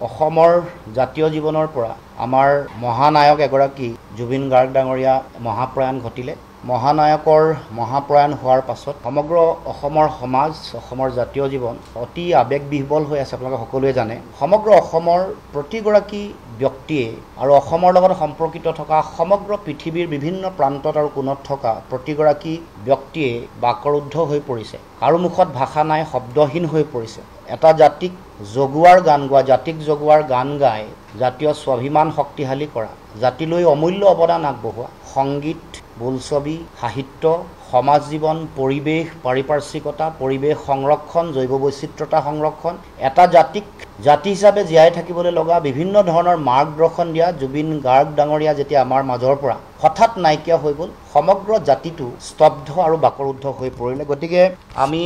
অসমৰ জাতীয় জীৱনৰ পৰা আমাৰ মহানায়ক এগৰাকী জুবিন গাৰ্গ ডাঙৰীয়া মহাপ্ৰয়াণ ঘটিলে। মহানায়কৰ মহাপ্ৰয়াণ হোৱাৰ পাছত সমগ্ৰ অসমৰ সমাজ, অসমৰ জাতীয় জীৱন অতি আৱেগবিহ্বল হৈ আছে। আপোনালোকে সকলোৱে জানে সমগ্ৰ অসমৰ প্ৰতিগৰাকী ব্যক্তিয়ে আৰু অসমৰ লগত সম্পৰ্কিত থকা সমগ্ৰ পৃথিৱীৰ বিভিন্ন প্ৰান্তত আৰু কোণত থকা প্ৰতিগৰাকী ব্যক্তিয়ে বাকৰুদ্ধ হৈ পৰিছে। কাৰো মুখত ভাষা নাই, শব্দহীন হৈ পৰিছে। এটা জাতিক জগুৱাৰ গান গোৱা, জাতিক জগুৱাৰ গান গাই জাতীয় স্বাভিমান শক্তিশালী কৰা, জাতিলৈ অমূল্য অৱদান আগবঢ়োৱা সংগীত, বোলছবি, সাহিত্য, সমাজ জীৱন, পৰিৱেশ, পাৰিপাৰ্শ্বিকতা, পৰিৱেশ সংৰক্ষণ, জৈৱ বৈচিত্ৰতা সংৰক্ষণ, এটা জাতিক জাতি হিচাপে জীয়াই থাকিবলৈ লগা বিভিন্ন ধৰণৰ মাৰ্গদৰ্শন দিয়া জুবিন গাৰ্গ ডাঙৰীয়া যেতিয়া আমাৰ মাজৰ পৰা হঠাৎ নাইকিয়া হৈ গ'ল, সমগ্ৰ জাতিটো স্তব্ধ আৰু বাকৰুদ্ধ হৈ পৰিলে। গতিকে আমি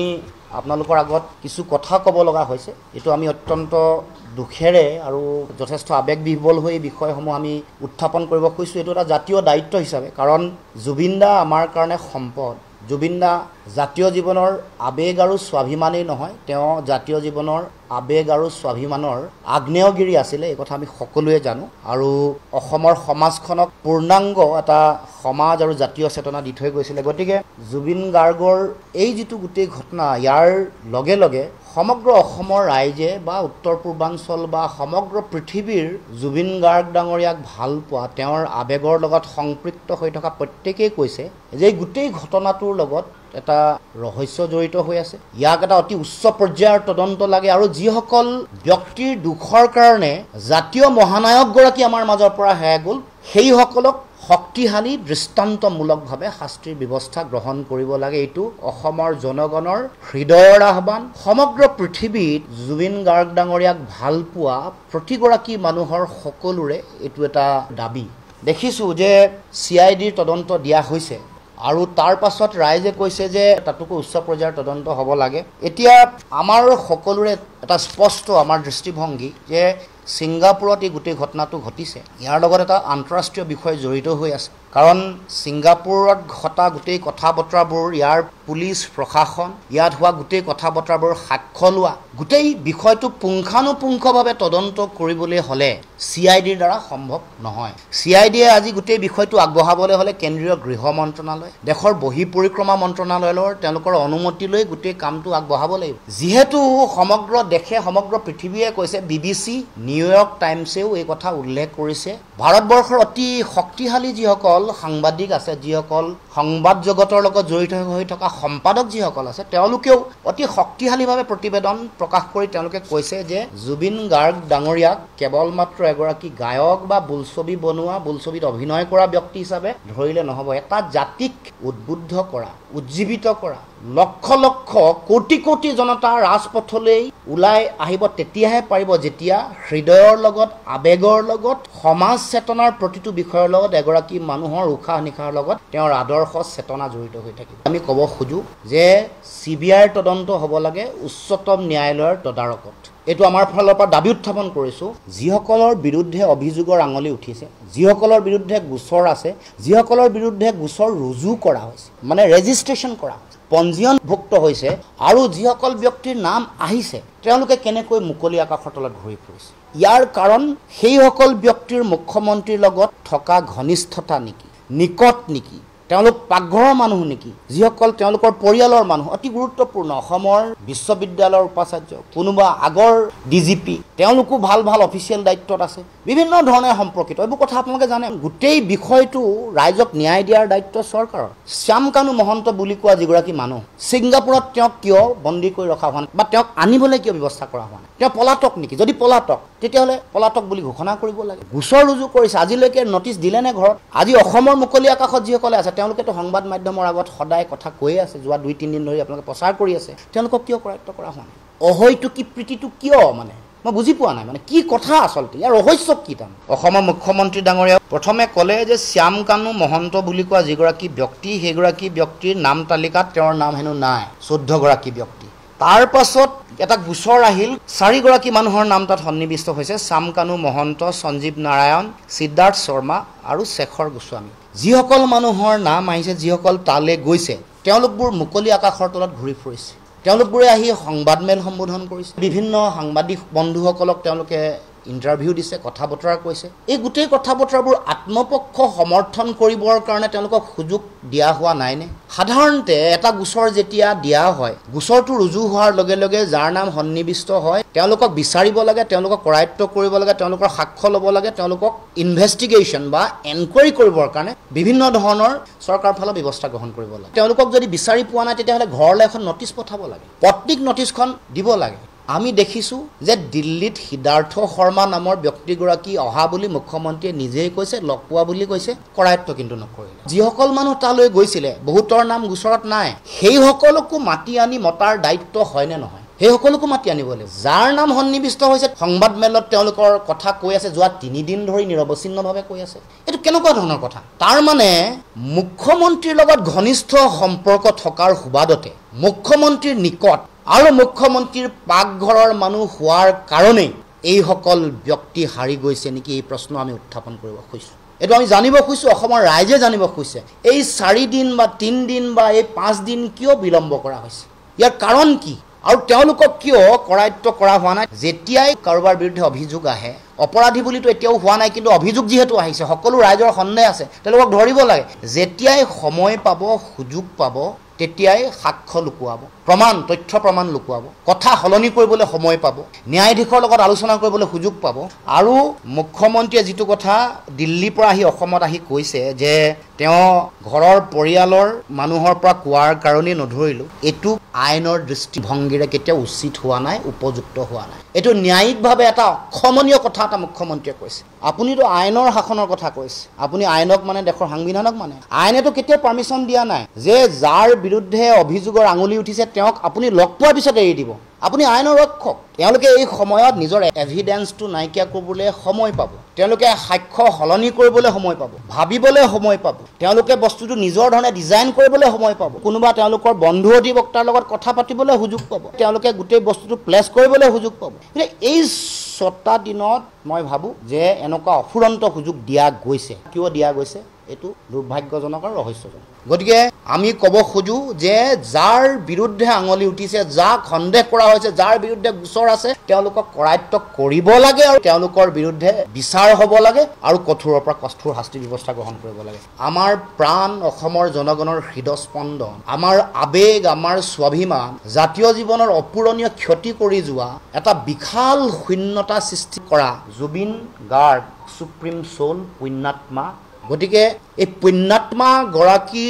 আপোনালোকৰ আগত কিছু কথা ক'ব লগা হৈছে। এইটো আমি অত্যন্ত দুখেৰে আৰু যথেষ্ট আৱেগবিহ্বল হৈ এই বিষয়সমূহ আমি উত্থাপন কৰিব খুজিছোঁ। এইটো এটা জাতীয় দায়িত্ব হিচাপে, কাৰণ জুবিন দা আমাৰ কাৰণে সম্পদ। জুবিন দা জাতীয় জীৱনৰ আৱেগ আৰু স্বাভিমানেই নহয়, তেওঁ জাতীয় জীৱনৰ আৱেগ আৰু স্বাভিমানৰ আগ্নেয়গিৰি আছিলে। এই কথা আমি সকলোৱে জানো। আৰু অসমৰ সমাজখনক পূৰ্ণাংগ এটা সমাজ আৰু জাতীয় চেতনা দি থৈ গৈছিলে। গতিকে জুবিন গাৰ্গৰ এই যিটো গোটেই ঘটনা, ইয়াৰ লগে লগে সমগ্ৰ অসমৰ ৰাইজে বা উত্তৰ পূৰ্বাঞ্চল বা সমগ্ৰ পৃথিৱীৰ জুবিন গাৰ্গ ডাঙৰীয়াক ভাল পোৱা, তেওঁৰ আৱেগৰ লগত সম্পৃক্ত হৈ থকা প্ৰত্যেকেই কৈছে যে এই গোটেই ঘটনাটোৰ লগত এটা ৰহস্য জড়িত হৈ আছে। ইয়াক এটা অতি উচ্চ পৰ্যায়ৰ তদন্ত লাগে আৰু যিসকল ব্যক্তিৰ দুখৰ কাৰণে জাতীয় মহানায়কগৰাকী আমাৰ মাজৰ পৰা হেৰাই গ'ল, সেইসকলক শক্তিশালী দৃষ্টান্তমূলকভাৱে শাস্তিৰ ব্যৱস্থা গ্ৰহণ কৰিব লাগে। এইটো অসমৰ জনগণৰ হৃদয়ৰ আহ্বান। সমগ্ৰ পৃথিৱীত জুবিন গাৰ্গ ডাঙৰীয়াক ভাল পোৱা প্ৰতিগৰাকী মানুহৰ সকলোৰে এইটো এটা দাবী। দেখিছোঁ যে CIDৰ তদন্ত দিয়া হৈছে আৰু তাৰ পাছত ৰাইজে কৈছে যে তাতোকৈ উচ্চ পৰ্যায়ৰ তদন্ত হ'ব লাগে। এতিয়া আমাৰ সকলোৰে এটা স্পষ্ট আমাৰ দৃষ্টিভংগী যে ছিংগাপুৰত এই গোটেই ঘটনাটো ঘটিছে, ইয়াৰ লগত এটা আন্তঃৰাষ্ট্ৰীয় বিষয় জড়িত হৈ আছে। কাৰণ ছিংগাপুৰত ঘটা গোটেই কথা বতৰাবোৰ, ইয়াৰ পুলিচ প্ৰশাসন, ইয়াত হোৱা গোটেই কথা বতৰাবোৰ সাক্ষ্য লোৱা, গোটেই বিষয়টো পুংখানুপুংখভাৱে তদন্ত কৰিবলৈ হ'লে CIDৰ দ্বাৰা সম্ভৱ নহয়। CIDয়ে আজি গোটেই বিষয়টো আগবঢ়াবলৈ হ'লে কেন্দ্ৰীয় গৃহ মন্ত্ৰণালয়, দেশৰ বহি পৰিক্ৰমা মন্ত্ৰণালয়ৰ তেওঁলোকৰ অনুমতি লৈ গোটেই কামটো আগবঢ়াব লাগিব। যিহেতু সমগ্ৰ দেশে, সমগ্ৰ পৃথিৱীয়ে কৈছে, BBC, নিউয়ৰ্ক টাইমছেও এই কথা উল্লেখ কৰিছে, ভাৰতবৰ্ষৰ অতি শক্তিশালী যিসকল সাংবাদিক আছে, যিসকল সংবাদ জগতৰ লগত জড়িত হৈ থকা সম্পাদক যিসকল আছে, তেওঁলোকেও অতি শক্তিশালীভাৱে প্ৰতিবেদন প্ৰকাশ কৰি তেওঁলোকে কৈছে যে জুবিন গাৰ্গ ডাঙৰীয়াক কেৱল মাত্ৰ এগৰাকী গায়ক বা বোলছবি বনোৱা, বোলছবিত অভিনয় কৰা ব্যক্তি হিচাপে ধৰিলে নহ'ব। এটা জাতিক উদ্বুদ্ধ কৰা, উজ্জীৱিত কৰা, লক্ষ লক্ষ কোটি কোটি জনতা ৰাজপথলৈ ওলাই আহিব তেতিয়াহে পাৰিব যেতিয়া হৃদয়ৰ লগত, আৱেগৰ লগত, সমাজ চেতনাৰ প্ৰতিটো বিষয়ৰ লগত এগৰাকী মানুহৰ উশাহ নিশাহৰ লগত তেওঁৰ আদৰ্শ চেতনা জড়িত হৈ থাকিব। আমি ক'ব খোজোঁ যে CBIৰ তদন্ত হ'ব লাগে উচ্চতম ন্যায়ালয়ৰ তদাৰকত। এইটো আমাৰ ফালৰ পৰা দাবী উত্থাপন কৰিছোঁ। যিসকলৰ বিৰুদ্ধে অভিযোগৰ আঙুলি উঠিছে, যিসকলৰ বিৰুদ্ধে গোচৰ আছে, যিসকলৰ বিৰুদ্ধে গোচৰ ৰুজু কৰা হৈছে, মানে ৰেজিষ্ট্ৰেশ্যন কৰা হৈছে, পঞ্জীয়নভুক্ত হৈছে, আৰু যিসকল ব্যক্তিৰ নাম আহিছে তেওঁলোকে কেনেকৈ মুকলি আকাশৰ তলত ঘূৰি ফুৰিছে, ইয়াৰ কাৰণ সেইসকল ব্যক্তিৰ মুখ্যমন্ত্ৰীৰ লগত থকা ঘনিষ্ঠতা নেকি, নিকট নেকি, তেওঁলোক পাকঘৰৰ মানুহ নেকি, যিসকল তেওঁলোকৰ পৰিয়ালৰ মানুহ, অতি গুৰুত্বপূৰ্ণ। অসমৰ বিশ্ববিদ্যালয়ৰ উপাচাৰ্য, কোনোবা আগৰ DGP, তেওঁলোকো ভাল ভাল অফিচিয়েল দায়িত্বত আছে, বিভিন্ন ধৰণে সম্পৰ্কিত। এইবোৰ কথা আপোনালোকে জানে। গোটেই বিষয়টো ৰাইজক ন্যায় দিয়াৰ দায়িত্ব চৰকাৰৰ। শ্যাম কানু মহন্ত বুলি কোৱা যিগৰাকী মানুহ, ছিংগাপুৰত তেওঁক কিয় বন্দী কৰি ৰখা হোৱা নাই বা তেওঁক আনিবলৈ কিয় ব্যৱস্থা কৰা হোৱা নাই? তেওঁ পলাতক নেকি? যদি পলাতক, তেতিয়াহ'লে পলাতক বুলি ঘোষণা কৰিব লাগে। গোচৰ ৰুজু কৰিছে, আজিলৈকে নটিচ দিলে নে ঘৰত? আজি অসমৰ মুকলি আকাশত যিসকলে আছে তেওঁলোকেতো সংবাদ মাধ্যমৰ আগত সদায় কথা কৈয়ে আছে, যোৱা 2-3 দিন ধৰি আপোনালোকে প্ৰচাৰ কৰি আছে, তেওঁলোকক কিয় কৰায়ত্ব কৰা হোৱা নাই? অহৈটো কি প্ৰীতিটো কিয়? মানে মই বুজি পোৱা নাই, মানে কি কথা আচলতে, ইয়াৰ ৰহস্য কি? তাৰমানে অসমৰ মুখ্যমন্ত্ৰী ডাঙৰীয়া প্ৰথমে ক'লে যে শ্যাম কানু মহন্ত বুলি কোৱা যিগৰাকী ব্যক্তি, সেইগৰাকী ব্যক্তিৰ নাম তালিকাত তেওঁৰ নাম হেনো নাই, 14গৰাকী ব্যক্তি। তাৰ পাছত এটা গোচৰ আহিল, 4গৰাকী মানুহৰ নাম তাত সন্নিৱিষ্ট হৈছে, শ্যাম কানু মহন্ত, সঞ্জীৱ নাৰায়ণ, সিদ্ধাৰ্থ শৰ্মা আৰু শেখৰ গোস্বামী। যিসকল মানুহৰ নাম আহিছে, যিসকল তালৈ গৈছে, তেওঁলোকবোৰ মুকলি আকাশৰ তলত ঘূৰি ফুৰিছে। তেওঁলোকবোৰে আহি সংবাদমেল সম্বোধন কৰিছে, বিভিন্ন সাংবাদিক বন্ধুসকলক তেওঁলোকে ইণ্টাৰভিউ দিছে, কথা বতৰা কৈছে। এই গোটেই কথা বতৰাবোৰ আত্মপক্ষ সমৰ্থন কৰিবৰ কাৰণে তেওঁলোকক সুযোগ দিয়া হোৱা নাইনে? সাধাৰণতে এটা গোচৰ যেতিয়া দিয়া হয়, গোচৰটো ৰুজু হোৱাৰ লগে লগে যাৰ নাম সন্নিৱিষ্ট হয় তেওঁলোকক বিচাৰিব লাগে, তেওঁলোকক কৰায়ত্ব কৰিব লাগে, তেওঁলোকৰ সাক্ষ্য ল'ব লাগে, তেওঁলোকক ইনভেষ্টিগেশ্যন বা এনকুৱাৰী কৰিবৰ কাৰণে বিভিন্ন ধৰণৰ চৰকাৰৰ ফালৰ ব্যৱস্থা গ্ৰহণ কৰিব লাগে। তেওঁলোকক যদি বিচাৰি পোৱা নাই তেতিয়াহ'লে ঘৰলৈ এখন নটিচ পঠাব লাগে, পত্ৰিক নটিচখন দিব লাগে। আমি দেখিছোঁ যে দিল্লীত সিদ্ধাৰ্থ শৰ্মা নামৰ ব্যক্তিগৰাকী অহা বুলি মুখ্যমন্ত্ৰীয়ে নিজেই কৈছে, লগ পোৱা বুলি কৈছে, কৰায়ত্ব কিন্তু নকৰিলে। যিসকল মানুহ তালৈ গৈছিলে, বহুতৰ নাম গোচৰত নাই, সেই সকলকো মাতি আনি মতাৰ দায়িত্ব হয়নে নহয়? সেই সকলকো মাতি আনিব লাগিব। যাৰ নাম সন্নিৱিষ্ট হৈছে সংবাদ মেলত তেওঁলোকৰ কথা কৈ আছে, যোৱা 3 দিন ধৰি নিৰৱচ্ছিন্নভাৱে কৈ আছে। এইটো কেনেকুৱা ধৰণৰ কথা? তাৰ মানে মুখ্যমন্ত্ৰীৰ লগত ঘনিষ্ঠ সম্পৰ্ক থকাৰ সুবাদতে মুখ্যমন্ত্ৰীৰ নিকট আৰু মুখ্যমন্ত্ৰীৰ পাকঘৰৰ মানুহ হোৱাৰ কাৰণেই এইসকল ব্যক্তি হাৰি গৈছে নেকি, এই প্ৰশ্ন আমি উত্থাপন কৰিব খুজিছোঁ। এইটো আমি জানিব খুজিছোঁ, অসমৰ ৰাইজে জানিব খুজিছে। এই 4 দিন বা 3 দিন বা এই 5 দিন কিয় বিলম্ব কৰা হৈছে? ইয়াৰ কাৰণ কি? আৰু তেওঁলোকক কিয় কৰায়ত্ব কৰা হোৱা নাই? যেতিয়াই কাৰোবাৰ বিৰুদ্ধে অভিযোগ আহে, অপৰাধী বুলিতো এতিয়াও হোৱা নাই, কিন্তু অভিযোগ যিহেতু আহিছে, সকলো ৰাইজৰ সন্দেহ আছে, তেওঁলোকক ধৰিব লাগে। যেতিয়াই সময় পাব, সুযোগ পাব, তেতিয়াই সাক্ষ্য লুকুৱাব, তথ্য প্ৰমাণ লুকুৱাব, কথা সলনি কৰিবলৈ সময় পাব, ন্যায়াধীশৰ লগত আলোচনা কৰিবলৈ সুযোগ পাব। আৰু মুখ্যমন্ত্ৰীয়ে যিটো কথা দিল্লীৰ পৰা আহি অসমত আহি কৈছে যে তেওঁ ঘৰৰ পৰিয়ালৰ মানুহৰ পৰা কোৱাৰ কাৰণেই নধৰিলোঁ, এইটো আইনৰ দৃষ্টিভংগীৰে কেতিয়াও উচিত হোৱা নাই, উপযুক্ত হোৱা নাই। এইটো ন্যায়িকভাৱে এটা অক্ষমনীয় কথা এটা মুখ্যমন্ত্ৰীয়ে কৈছে। আপুনিতো আইনৰ শাসনৰ কথা কৈছে, আপুনি আইনক মানে দেশৰ সাংবিধানক মানে। আইনেতো কেতিয়াও পাৰ্মিশ্যন দিয়া নাই যে যাৰ বিৰুদ্ধে অভিযোগৰ আঙুলি উঠিছে তেওঁক আপুনি লগ পোৱাৰ পিছত এৰি দিব। আপুনি আইনৰ ৰক্ষক। তেওঁলোকে এই সময়ত নিজৰ এভিডেন্সটো নাইকিয়া কৰিবলৈ সময় পাব, তেওঁলোকে সাক্ষ্য সলনি কৰিবলৈ সময় পাব, ভাবিবলৈ সময় পাব, তেওঁলোকে বস্তুটো নিজৰ ধৰণে ডিজাইন কৰিবলৈ সময় পাব, কোনোবা তেওঁলোকৰ বন্ধু অধিবক্তাৰ লগত কথা পাতিবলৈ সুযোগ পাব, তেওঁলোকে গোটেই বস্তুটো প্লেচ কৰিবলৈ সুযোগ পাব। এই 6টা দিনত মই ভাবোঁ যে এনেকুৱা অফুৰন্ত সুযোগ দিয়া গৈছে। কিয় দিয়া গৈছে? এইটো দুৰ্ভাগ্যজনক আৰু ৰহস্যজনক। গতিকে আমি ক'ব খোজোঁ যে যাৰ বিৰুদ্ধে আঙুলি উঠিছে, যাক সন্দেহ কৰা হৈছে, যাৰ বিৰুদ্ধে গোচৰ আছে, তেওঁলোকক কৰায়ত্ব কৰিব লাগে আৰু তেওঁলোকৰ বিৰুদ্ধে বিচাৰ হ'ব লাগে আৰু কঠোৰৰ পৰা কঠোৰ শাস্তি ব্যৱস্থা গ্ৰহণ কৰিব লাগে। আমাৰ প্ৰাণ, অসমৰ জনগণৰ হৃদস্পন্দন, আমাৰ আৱেগ, আমাৰ স্বাভিমান, জাতীয় জীৱনৰ অপূৰণীয় ক্ষতি কৰি যোৱা এটা বিশাল শূন্যতা সৃষ্টি কৰা জুবিন গাৰ্গ, সুপ্ৰিম চ'ল, পুণ্যাত্মা। গতিকে এই পুণ্যাত্মা গৰাকী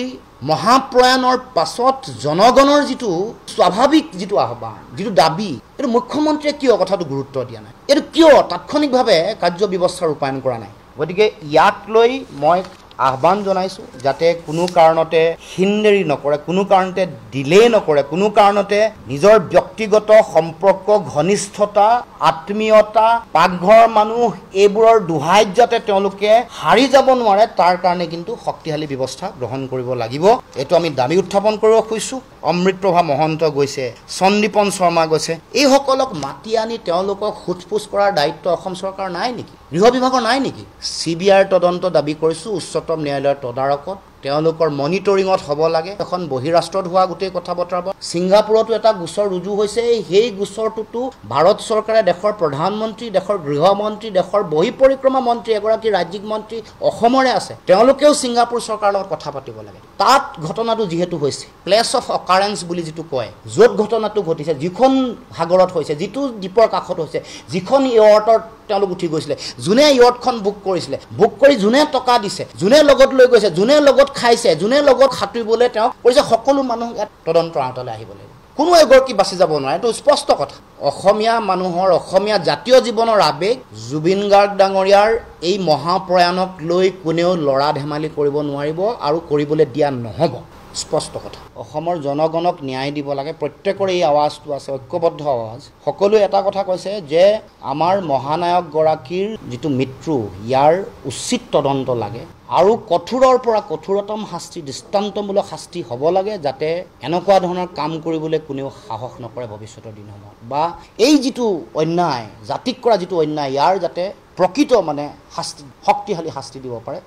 মহাপ্ৰয়াণৰ পাছত জনগণৰ যিটো স্বাভাৱিক যিটো আহ্বান, যিটো দাবী, এইটো মুখ্যমন্ত্ৰীয়ে কিয় কথাটো গুৰুত্ব দিয়া নাই? এইটো কিয় তাৎক্ষণিকভাৱে কাৰ্য ব্যৱস্থা ৰূপায়ণ কৰা নাই? গতিকে ইয়াক লৈ মই আহ্বান জনাইছোঁ যাতে কোনো কাৰণতে হিনদেৰি নকৰে, কোনো কাৰণতে ডিলে নকৰে, কোনো কাৰণতে নিজৰ ব্যক্তিগত সম্পৰ্ক, ঘনিষ্ঠতা, আত্মীয়তা, পাকঘৰৰ মানুহ, এইবোৰৰ দোহাইত যাতে তেওঁলোকে হাৰি যাব নোৱাৰে, তাৰ কাৰণে কিন্তু শক্তিশালী ব্যৱস্থা গ্ৰহণ কৰিব লাগিব। এইটো আমি দাবী উত্থাপন কৰিব খুজিছোঁ। অমৃতপ্ৰভা মহন্ত গৈছে, সন্দীপন শৰ্মা গৈছে, এইসকলক মাতি আনি তেওঁলোকক সোধপোছ কৰাৰ দায়িত্ব অসম চৰকাৰ নাই নেকি? গৃহ বিভাগৰ নাই নেকি? CBIৰ তদন্ত দাবী কৰিছোঁ উচ্চতম ন্যায়ালয়ৰ তদাৰকত, তেওঁলোকৰ মনিটৰিঙত হ'ব লাগে। এখন বহিৰাষ্ট্ৰত হোৱা গোটেই কথা বতৰাবোৰ, ছিংগাপুৰতো এটা গোচৰ ৰুজু হৈছে, সেই গোচৰটোতো ভাৰত চৰকাৰে দেশৰ প্ৰধানমন্ত্ৰী, দেশৰ গৃহমন্ত্ৰী, দেশৰ বহিঃপৰিক্ৰমা মন্ত্ৰী, এগৰাকী ৰাজ্যিক মন্ত্ৰী অসমৰে আছে, তেওঁলোকেও ছিংগাপুৰ চৰকাৰৰ লগত কথা পাতিব লাগে। তাত ঘটনাটো যিহেতু হৈছে, প্লেচ অফ অকাৰেঞ্চ বুলি যিটো কয়, য'ত ঘটনাটো ঘটিছে, যিখন সাগৰত হৈছে, যিটো দ্বীপৰ কাষত হৈছে, যিখন ইয়ৰ্টত তেওঁলোক উঠি গৈছিলে, যোনে ইয়ৰ্টখন বুক কৰিছিলে, বুক কৰি যোনে টকা দিছে, যোনে লগত লৈ গৈছে, যোনে লগত খাইছে, যোনে লগত সাঁতুৰিবলৈ তেওঁ কৰিছে, সকলো মানুহ ইয়াত তদন্তৰ আওতালৈ আহিব লাগিব। কোনো এগৰাকী বাচি যাব নোৱাৰে, এইটো স্পষ্ট কথা। অসমীয়া মানুহৰ, অসমীয়া জাতীয় জীৱনৰ আৱেগ জুবিন গাৰ্গ ডাঙৰীয়াৰ এই মহাপ্ৰয়াণক লৈ কোনেও লৰা ধেমালি কৰিব নোৱাৰিব আৰু কৰিবলৈ দিয়া নহ'ব, স্পষ্ট কথা। অসমৰ জনগণক ন্যায় দিব লাগে, প্ৰত্যেকৰে এই আৱাজটো আছে, ঐক্যবদ্ধ আৱাজ। সকলোৱে এটা কথা কৈছে যে আমাৰ মহানায়কগৰাকীৰ যিটো মৃত্যু, ইয়াৰ উচিত তদন্ত লাগে আৰু কঠোৰৰ পৰা কঠোৰতম শাস্তি, দৃষ্টান্তমূলক শাস্তি হ'ব লাগে, যাতে এনেকুৱা ধৰণৰ কাম কৰিবলৈ কোনেও সাহস নকৰে ভৱিষ্যতৰ দিনসমূহত। বা এই যিটো অন্যায়, জাতিক কৰা যিটো অন্যায়, ইয়াৰ যাতে প্ৰকৃত মানে শাস্তি, শক্তিশালী শাস্তি দিব পাৰে।